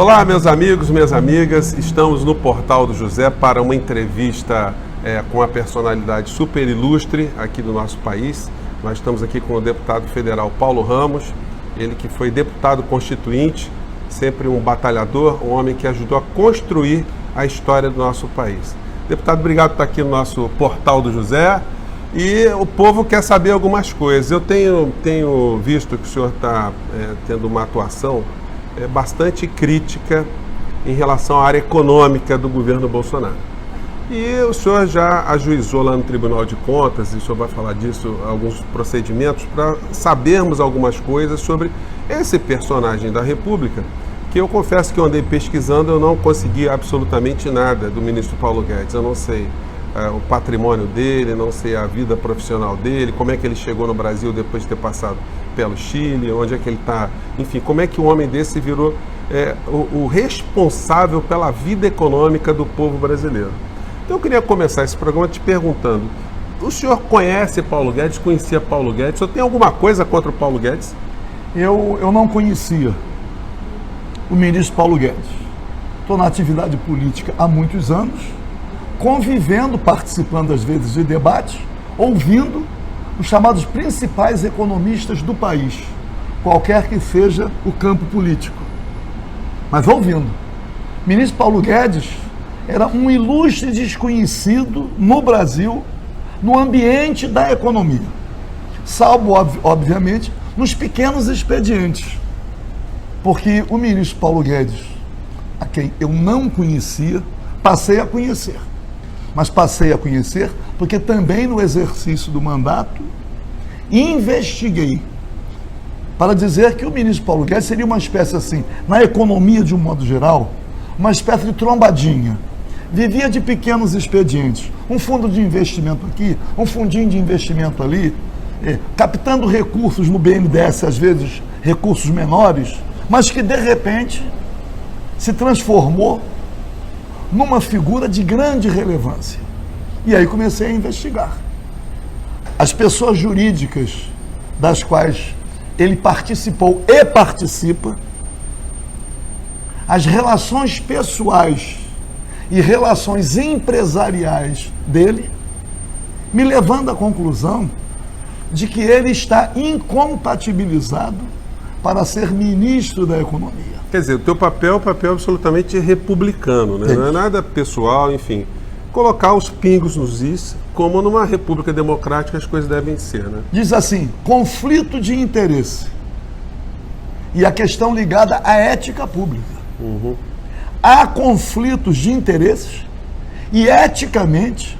Olá, meus amigos, minhas amigas, estamos no Portal do José para uma entrevista com a personalidade super ilustre aqui do nosso país. Nós estamos aqui com o deputado federal Paulo Ramos, ele que foi deputado constituinte, sempre um batalhador, um homem que ajudou a construir a história do nosso país. Deputado, obrigado por estar aqui no nosso Portal do José. E o povo quer saber algumas coisas. Eu tenho visto que o senhor está tendo uma atuação bastante crítica em relação à área econômica do governo Bolsonaro. E o senhor já ajuizou lá no Tribunal de Contas, e o senhor vai falar disso, alguns procedimentos, para sabermos algumas coisas sobre esse personagem da República, que eu confesso que eu andei pesquisando, eu não consegui absolutamente nada do ministro Paulo Guedes. Eu não sei o patrimônio dele, não sei a vida profissional dele, como é que ele chegou no Brasil depois de ter passado pelo Chile, onde é que ele está, enfim, como é que um homem desse virou o responsável pela vida econômica do povo brasileiro. Então eu queria começar esse programa te perguntando, o senhor conhece Paulo Guedes, conhecia Paulo Guedes, o senhor tem alguma coisa contra o Paulo Guedes? Eu não conhecia o ministro Paulo Guedes. Estou na atividade política há muitos anos, convivendo, participando às vezes de debates, ouvindo os chamados principais economistas do país, qualquer que seja o campo político. Mas ouvindo. O ministro Paulo Guedes era um ilustre desconhecido no Brasil, no ambiente da economia, salvo, obviamente, nos pequenos expedientes. Porque o ministro Paulo Guedes, a quem eu não conhecia, passei a conhecer. Mas passei a conhecer porque também no exercício do mandato investiguei para dizer que o ministro Paulo Guedes seria uma espécie assim, na economia de um modo geral, uma espécie de trombadinha. Vivia de pequenos expedientes, um fundo de investimento aqui, um fundinho de investimento ali, captando recursos no BNDES, às vezes recursos menores, mas que de repente se transformou numa figura de grande relevância. E aí comecei a investigar. As pessoas jurídicas das quais ele participou e participa, as relações pessoais e relações empresariais dele, me levando à conclusão de que ele está incompatibilizado para ser ministro da Economia. Quer dizer, o teu papel é um papel absolutamente republicano, né? Não é nada pessoal, enfim. Colocar os pingos nos is, como numa república democrática as coisas devem ser, né? Diz assim, conflito de interesse e a questão ligada à ética pública. Uhum. Há conflitos de interesses e eticamente,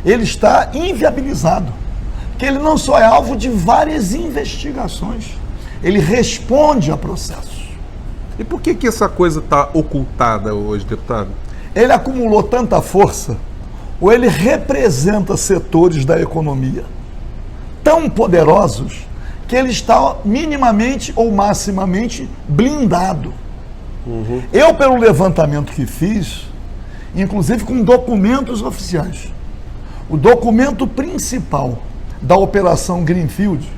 ele está inviabilizado. Porque ele não só é alvo de várias investigações, ele responde a processos. E por que essa coisa está ocultada hoje, deputado? Ele acumulou tanta força, ou ele representa setores da economia tão poderosos, que ele está minimamente ou maximamente blindado. Uhum. Eu, pelo levantamento que fiz, inclusive com documentos oficiais, o documento principal da Operação Greenfield,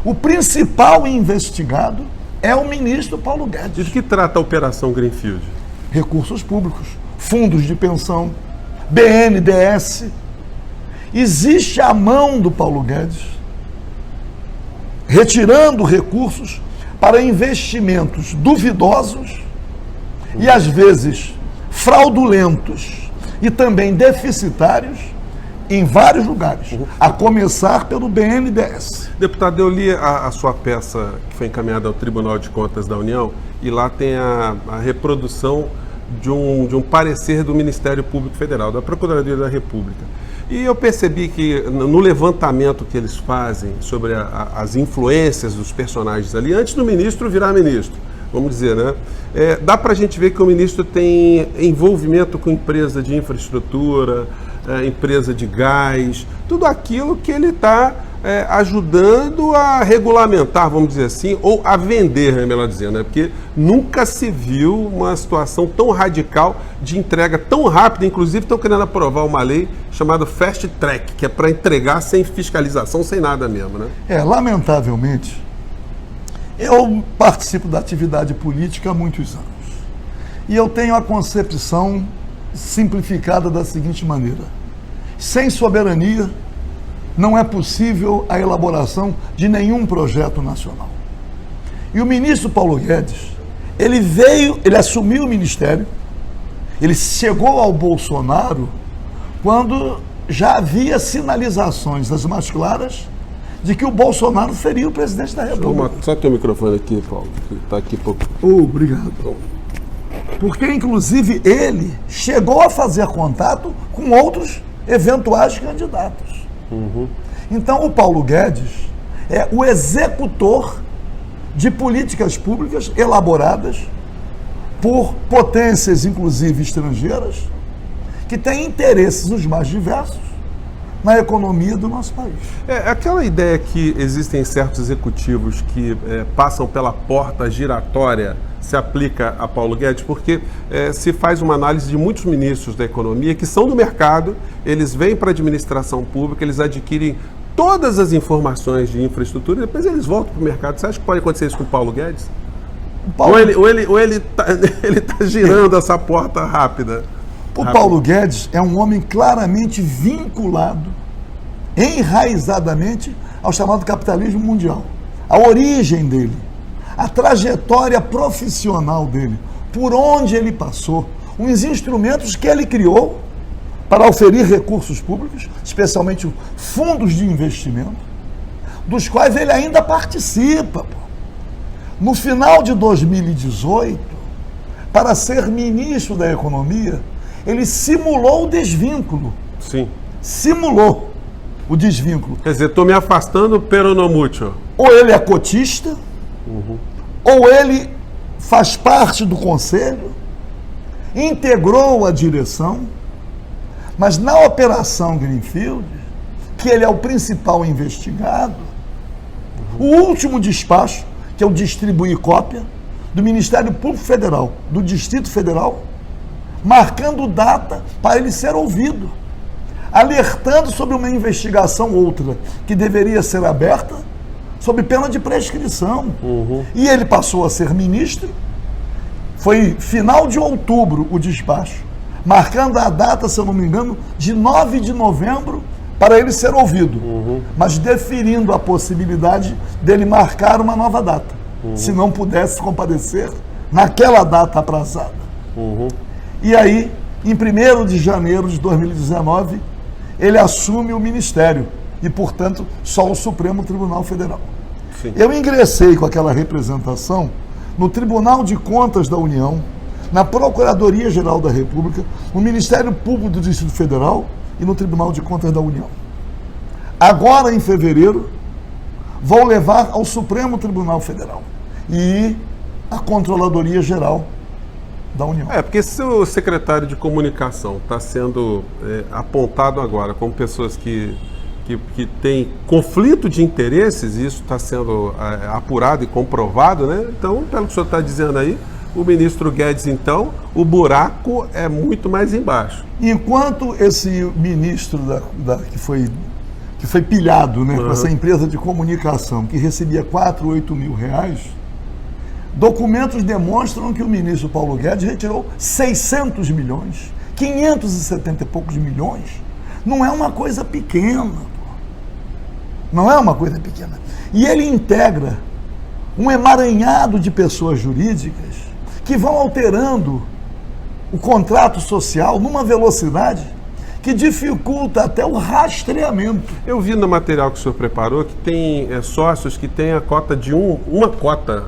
o principal investigado é o ministro Paulo Guedes. De que trata a Operação Greenfield? Recursos públicos, fundos de pensão, BNDES. Existe a mão do Paulo Guedes retirando recursos para investimentos duvidosos e às vezes fraudulentos e também deficitários em vários lugares, a começar pelo BNDES. Deputado, eu li a sua peça que foi encaminhada ao Tribunal de Contas da União e lá tem a reprodução de um parecer do Ministério Público Federal, da Procuradoria da República. E eu percebi que no levantamento que eles fazem sobre as influências dos personagens ali, antes do ministro virar ministro, vamos dizer, né? Dá para a gente ver que o ministro tem envolvimento com empresa de infraestrutura, empresa de gás, tudo aquilo que ele está ajudando a regulamentar, vamos dizer assim, ou a vender, é melhor dizendo, né? Porque nunca se viu uma situação tão radical de entrega tão rápida, inclusive estão querendo aprovar uma lei chamada Fast Track, que é para entregar sem fiscalização, sem nada mesmo, né? Lamentavelmente, Eu participo da atividade política há muitos anos. E eu tenho a concepção simplificada da seguinte maneira: sem soberania, não é possível a elaboração de nenhum projeto nacional. E o ministro Paulo Guedes, ele assumiu o ministério, ele chegou ao Bolsonaro quando já havia sinalizações as mais claras de que o Bolsonaro seria o presidente da República. Só teu microfone aqui, Paulo, que está aqui pouco. Obrigado. Porque, inclusive, ele chegou a fazer contato com outros eventuais candidatos. Então, o Paulo Guedes é o executor de políticas públicas elaboradas por potências, inclusive estrangeiras, que têm interesses os mais diversos na economia do nosso país. Aquela ideia que existem certos executivos que passam pela porta giratória se aplica a Paulo Guedes, porque se faz uma análise de muitos ministros da economia que são do mercado, eles vêm para a administração pública, eles adquirem todas as informações de infraestrutura e depois eles voltam para o mercado. Você acha que pode acontecer isso com o Paulo Guedes? Ou ele está girando essa porta rápida? Paulo Guedes é um homem claramente vinculado, enraizadamente, ao chamado capitalismo mundial. A origem dele, a trajetória profissional dele, por onde ele passou, os instrumentos que ele criou para oferir recursos públicos, especialmente fundos de investimento, dos quais ele ainda participa. No final de 2018, para ser ministro da Economia, ele simulou o desvínculo. Sim. Simulou o desvínculo. Quer dizer, estou me afastando pero no mucho. Ou ele é cotista, ou ele faz parte do conselho, integrou a direção, mas na Operação Greenfield, que ele é o principal investigado, o último despacho, que é o distribuir cópia, do Ministério Público Federal, do Distrito Federal, marcando data para ele ser ouvido, alertando sobre uma investigação outra que deveria ser aberta sob pena de prescrição. E ele passou a ser ministro, foi final de outubro o despacho, marcando a data, se eu não me engano, de 9 de novembro para ele ser ouvido, mas deferindo a possibilidade dele marcar uma nova data, se não pudesse comparecer naquela data aprazada. E aí, em 1º de janeiro de 2019, ele assume o ministério e, portanto, só o Supremo Tribunal Federal. Sim. Eu ingressei com aquela representação no Tribunal de Contas da União, na Procuradoria-Geral da República, no Ministério Público do Distrito Federal e no Tribunal de Contas da União. Agora, em fevereiro, vou levar ao Supremo Tribunal Federal e à Controladoria-Geral da União. Porque se o secretário de comunicação está sendo apontado agora como pessoas que têm conflito de interesses, e isso está sendo apurado e comprovado, né? Então, pelo que o senhor está dizendo aí, o ministro Guedes, então, o buraco é muito mais embaixo. Enquanto esse ministro que foi pilhado, né, com essa empresa de comunicação, que recebia 4, 8 mil reais, documentos demonstram que o ministro Paulo Guedes retirou 600 milhões, 570 e poucos milhões. Não é uma coisa pequena. Não é uma coisa pequena. E ele integra um emaranhado de pessoas jurídicas que vão alterando o contrato social numa velocidade que dificulta até o rastreamento. Eu vi no material que o senhor preparou que tem sócios que têm a cota de uma cota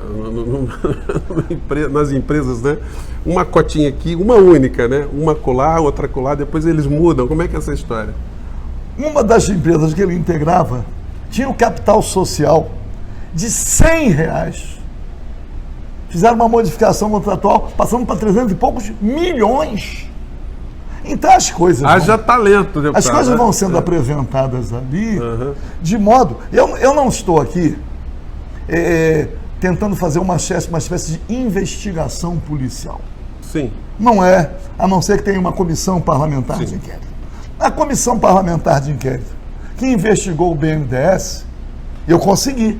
nas empresas, né? Uma cotinha aqui, uma única, né? Uma colar, outra colar, depois eles mudam. Como é que é essa história? Uma das empresas que ele integrava tinha um capital social de R$100. Fizeram uma modificação contratual, passando para 300 e poucos milhões. Então as coisas... Haja talento, deputado. As coisas vão sendo apresentadas ali, de modo... Eu não estou aqui tentando fazer uma espécie de investigação policial. Sim. Não é, a não ser que tenha uma comissão parlamentar de inquérito. A comissão parlamentar de inquérito que investigou o BNDES, eu consegui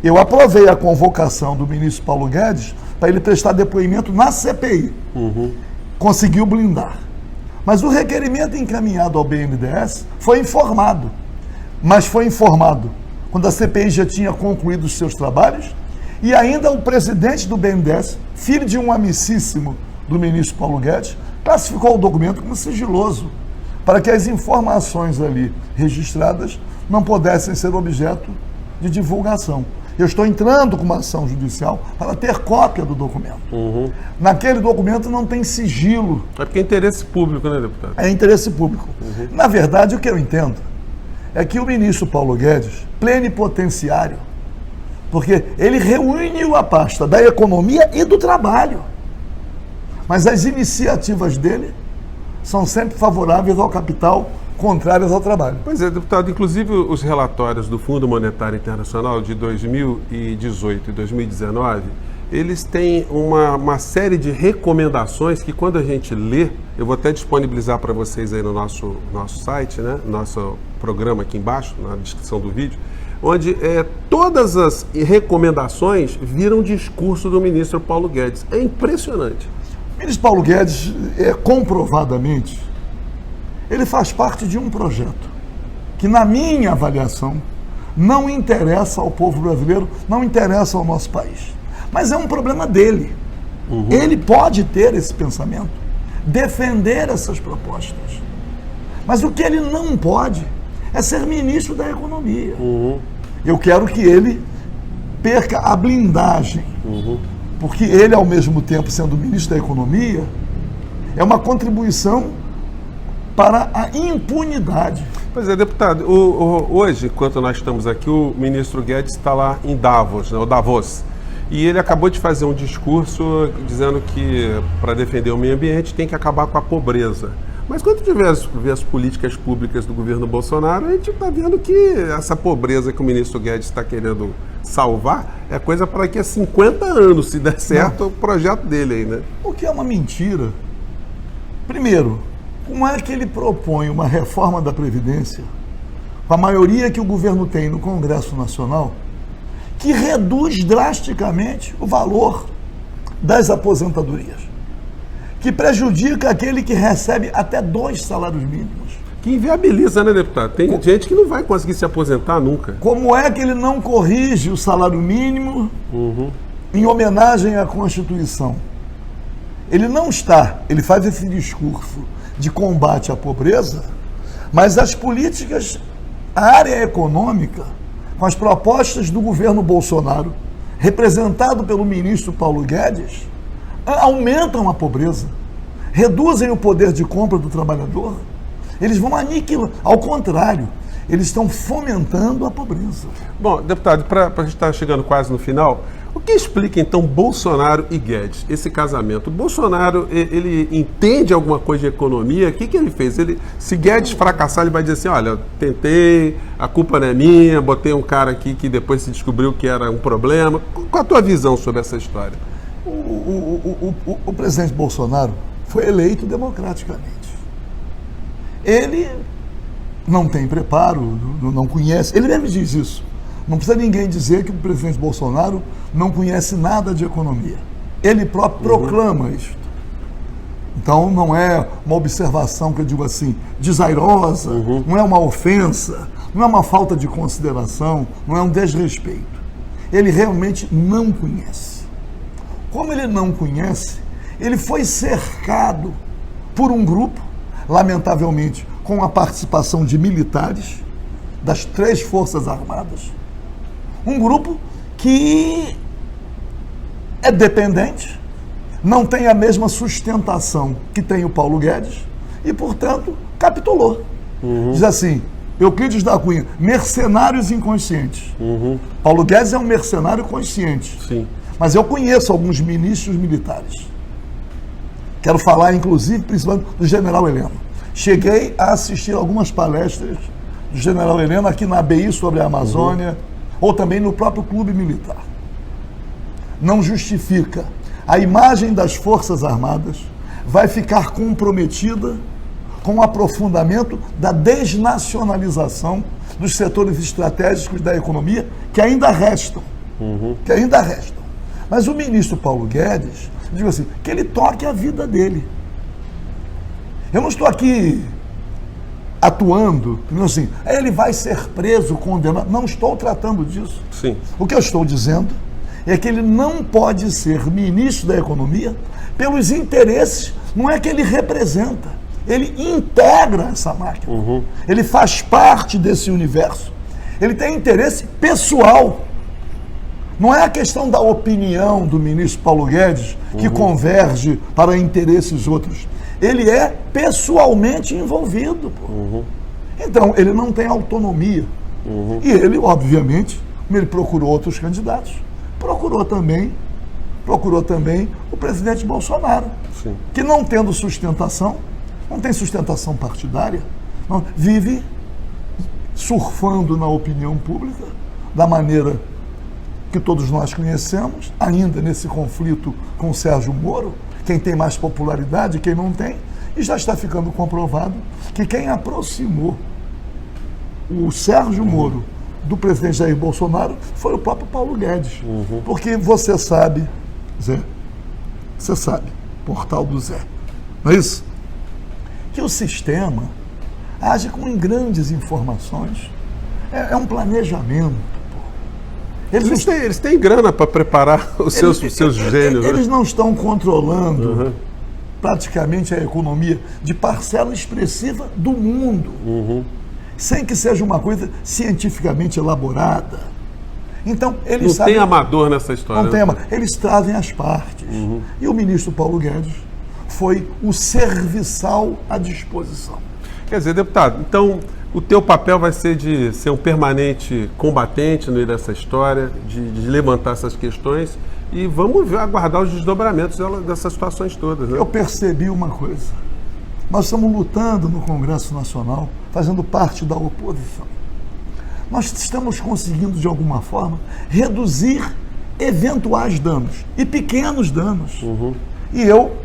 Eu aprovei a convocação do ministro Paulo Guedes para ele prestar depoimento na CPI. Conseguiu blindar. Mas o requerimento encaminhado ao BNDES foi informado. Mas foi informado quando a CPI já tinha concluído os seus trabalhos e ainda o presidente do BNDES, filho de um amicíssimo do ministro Paulo Guedes, classificou o documento como sigiloso, para que as informações ali registradas não pudessem ser objeto de divulgação. Eu estou entrando com uma ação judicial para ter cópia do documento. Naquele documento não tem sigilo. É porque é interesse público, né, deputado? É interesse público. Na verdade, o que eu entendo é que o ministro Paulo Guedes, plenipotenciário, porque ele reuniu a pasta da economia e do trabalho, mas as iniciativas dele são sempre favoráveis ao capital, contrárias ao trabalho. Pois é, deputado, inclusive os relatórios do Fundo Monetário Internacional de 2018 e 2019, eles têm uma série de recomendações que quando a gente lê, eu vou até disponibilizar para vocês aí no nosso site, né? Nosso programa aqui embaixo, na descrição do vídeo, onde todas as recomendações viram discurso do ministro Paulo Guedes. É impressionante. O ministro Paulo Guedes, comprovadamente, ele faz parte de um projeto que, na minha avaliação, não interessa ao povo brasileiro, não interessa ao nosso país. Mas é um problema dele. Ele pode ter esse pensamento, defender essas propostas. Mas o que ele não pode é ser ministro da Economia. Eu quero que ele perca a blindagem, porque ele, ao mesmo tempo, sendo ministro da Economia, é uma contribuição para a impunidade. Pois é, deputado, hoje, enquanto nós estamos aqui, o ministro Guedes está lá em Davos, né, o Davos, e ele acabou de fazer um discurso dizendo que, para defender o meio ambiente, tem que acabar com a pobreza. Mas quando vê as políticas públicas do governo Bolsonaro, a gente está vendo que essa pobreza que o ministro Guedes está querendo salvar é coisa para daqui a 50 anos, se der certo, o projeto dele aí, né? O que é uma mentira. Primeiro, como é que ele propõe uma reforma da Previdência, com a maioria que o governo tem no Congresso Nacional, que reduz drasticamente o valor das aposentadorias, que prejudica aquele que recebe até 2 salários mínimos? Que inviabiliza, né, deputado? Tem gente que não vai conseguir se aposentar nunca. Como é que ele não corrige o salário mínimo em homenagem à Constituição? Ele faz esse discurso de combate à pobreza, mas as políticas, a área econômica, com as propostas do governo Bolsonaro, representado pelo ministro Paulo Guedes, aumentam a pobreza, reduzem o poder de compra do trabalhador, eles vão aniquilar, ao contrário, eles estão fomentando a pobreza. Bom, deputado, para a gente estar chegando quase no final, o que explica então Bolsonaro e Guedes, esse casamento? O Bolsonaro, ele entende alguma coisa de economia? O que ele fez? Se Guedes fracassar, ele vai dizer assim, olha, eu tentei, a culpa não é minha, botei um cara aqui que depois se descobriu que era um problema. Qual a tua visão sobre essa história? O presidente Bolsonaro foi eleito democraticamente. Ele não tem preparo, não conhece, ele mesmo diz isso. Não precisa ninguém dizer que o presidente Bolsonaro não conhece nada de economia. Ele próprio proclama isso. Então não é uma observação que eu digo assim, desairosa, não é uma ofensa, não é uma falta de consideração, não é um desrespeito. Ele realmente não conhece. Como ele não conhece, ele foi cercado por um grupo, lamentavelmente, com a participação de militares das 3 Forças Armadas, um grupo que é dependente, não tem a mesma sustentação que tem o Paulo Guedes e, portanto, capitulou. Diz assim, Euclides da Cunha, mercenários inconscientes. Paulo Guedes é um mercenário consciente. Sim. Mas eu conheço alguns ministros militares. Quero falar, inclusive, principalmente do general Heleno. Cheguei a assistir algumas palestras do general Heleno aqui na ABI sobre a Amazônia, ou também no próprio clube militar. Não justifica. A imagem das Forças Armadas vai ficar comprometida com o aprofundamento da desnacionalização dos setores estratégicos da economia que ainda restam. que ainda restam. Mas o ministro Paulo Guedes, eu digo assim, que ele toque a vida dele. Eu não estou aqui atuando, assim, ele vai ser preso, condenado. Não estou tratando disso. Sim. O que eu estou dizendo é que ele não pode ser ministro da Economia pelos interesses, não é que ele representa, ele integra essa máquina, ele faz parte desse universo, ele tem interesse pessoal. Não é a questão da opinião do ministro Paulo Guedes que converge para interesses outros. Ele é pessoalmente envolvido. Então, ele não tem autonomia. E ele, obviamente, ele procurou outros candidatos. Procurou também o presidente Bolsonaro, que não tendo sustentação, não tem sustentação partidária, não, vive surfando na opinião pública, da maneira que todos nós conhecemos, ainda nesse conflito com o Sérgio Moro, quem tem mais popularidade, quem não tem, e já está ficando comprovado que quem aproximou o Sérgio Moro do presidente Jair Bolsonaro foi o próprio Paulo Guedes. Porque você sabe, Zé, você sabe, portal do Zé, não é isso? Que o sistema age com grandes informações. É um planejamento. Eles têm grana para preparar os seus gênios. Eles não estão controlando praticamente a economia de parcela expressiva do mundo, sem que seja uma coisa cientificamente elaborada. Então, eles não tem amador nessa história. Não tem amador. Eles trazem as partes. E o ministro Paulo Guedes foi o serviçal à disposição. Quer dizer, deputado, então o teu papel vai ser de ser um permanente combatente no meio dessa história, de levantar essas questões e vamos aguardar os desdobramentos dessas situações todas, né? Eu percebi uma coisa. Nós estamos lutando no Congresso Nacional, fazendo parte da oposição. Nós estamos conseguindo, de alguma forma, reduzir eventuais danos, e pequenos danos. E eu,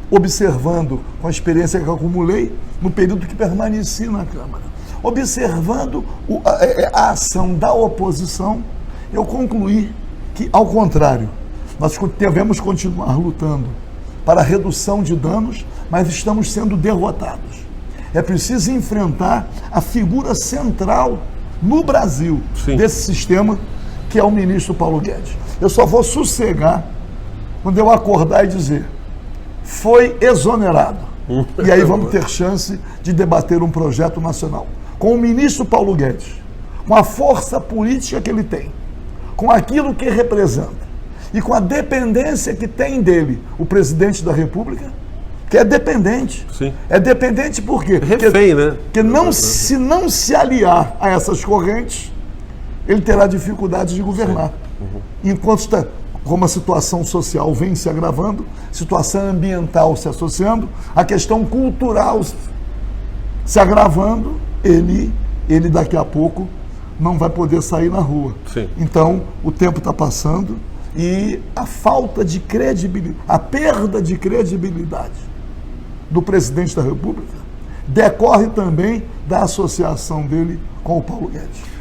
observando, com a experiência que eu acumulei, no período que permaneci na Câmara, observando a ação da oposição, eu concluí que, ao contrário, nós devemos continuar lutando para a redução de danos, mas estamos sendo derrotados. É preciso enfrentar a figura central no Brasil desse sistema, que é o ministro Paulo Guedes. Eu só vou sossegar quando eu acordar e dizer: foi exonerado. E aí vamos ter chance de debater um projeto nacional. Com o ministro Paulo Guedes, com a força política que ele tem, com aquilo que representa e com a dependência que tem dele o presidente da República, que é dependente. É dependente por quê? Refém, né? Porque se não se aliar a essas correntes, ele terá dificuldades de governar. Enquanto está, como a situação social vem se agravando, situação ambiental se associando, a questão cultural se agravando, ele daqui a pouco não vai poder sair na rua. Então, o tempo está passando e a falta de credibilidade, a perda de credibilidade do presidente da República decorre também da associação dele com o Paulo Guedes.